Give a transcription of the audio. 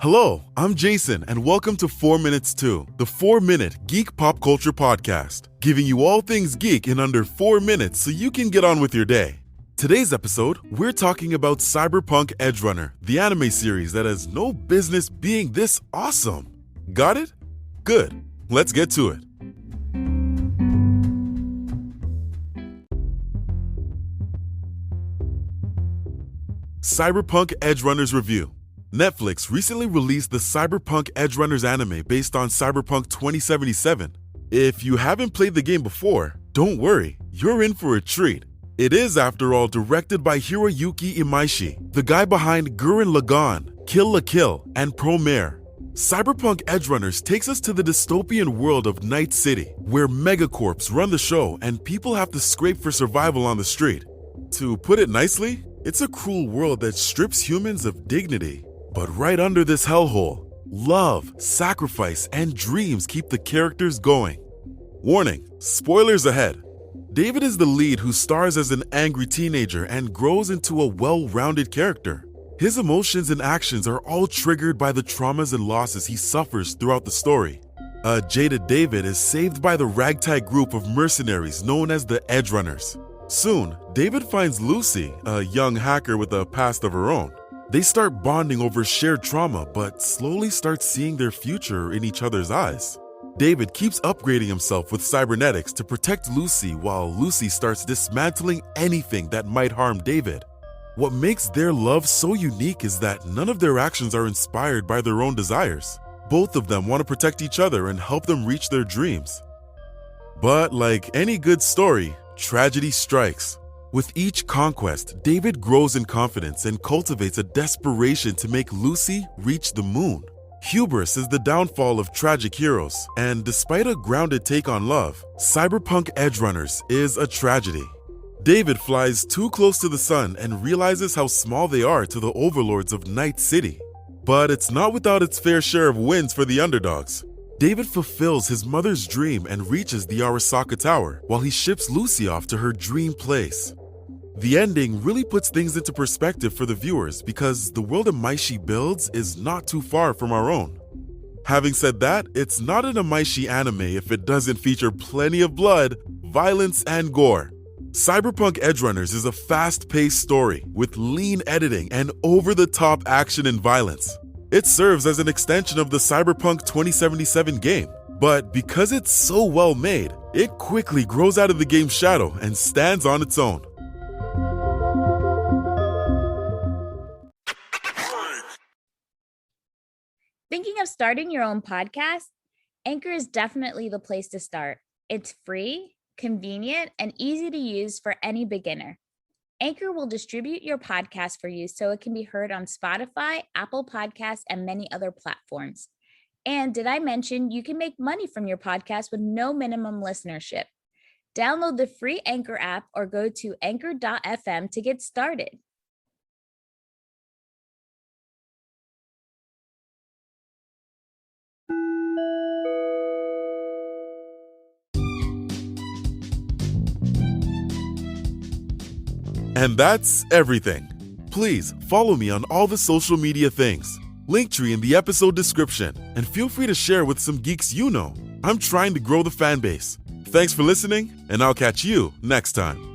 Hello, I'm Jason, and welcome to 4 Minutes 2, the 4-minute geek pop culture podcast, giving you all things geek in under 4 minutes so you can get on with your day. Today's episode, we're talking about Cyberpunk Edgerunner, the anime series that has no business being this awesome. Got it? Good. Let's get to it. Cyberpunk Edgerunners Review. Netflix recently released the Cyberpunk Edgerunners anime based on Cyberpunk 2077. If you haven't played the game before, don't worry, you're in for a treat. It is, after all, directed by Hiroyuki Imaishi, the guy behind Gurren Lagann, Kill la Kill, and Promare. Cyberpunk Edgerunners takes us to the dystopian world of Night City, where megacorps run the show and people have to scrape for survival on the street. To put it nicely, it's a cruel world that strips humans of dignity. But right under this hellhole, love, sacrifice, and dreams keep the characters going. Warning, spoilers ahead. David is the lead who stars as an angry teenager and grows into a well-rounded character. His emotions and actions are all triggered by the traumas and losses he suffers throughout the story. A jaded David is saved by the ragtag group of mercenaries known as the Edgerunners. Soon, David finds Lucy, a young hacker with a past of her own. They start bonding over shared trauma, but slowly start seeing their future in each other's eyes. David keeps upgrading himself with cybernetics to protect Lucy, while Lucy starts dismantling anything that might harm David. What makes their love so unique is that none of their actions are inspired by their own desires. Both of them want to protect each other and help them reach their dreams. But like any good story, tragedy strikes. With each conquest, David grows in confidence and cultivates a desperation to make Lucy reach the moon. Hubris is the downfall of tragic heroes, and despite a grounded take on love, Cyberpunk Edgerunners is a tragedy. David flies too close to the sun and realizes how small they are to the overlords of Night City. But it's not without its fair share of wins for the underdogs. David fulfills his mother's dream and reaches the Arasaka Tower, while he ships Lucy off to her dream place. The ending really puts things into perspective for the viewers because the world Imaishi builds is not too far from our own. Having said that, it's not an Imaishi anime if it doesn't feature plenty of blood, violence, and gore. Cyberpunk Edgerunners is a fast-paced story with lean editing and over-the-top action and violence. It serves as an extension of the Cyberpunk 2077 game, but because it's so well made, it quickly grows out of the game's shadow and stands on its own. Thinking of starting your own podcast? Anchor is definitely the place to start. It's free, convenient, and easy to use for any beginner. Anchor will distribute your podcast for you so it can be heard on Spotify, Apple Podcasts, and many other platforms. And did I mention you can make money from your podcast with no minimum listenership? Download the free Anchor app or go to anchor.fm to get started. And that's everything. Please follow me on all the social media things. Linktree in the episode description, and feel free to share with some geeks you know. I'm trying to grow the fan base. Thanks for listening, and I'll catch you next time.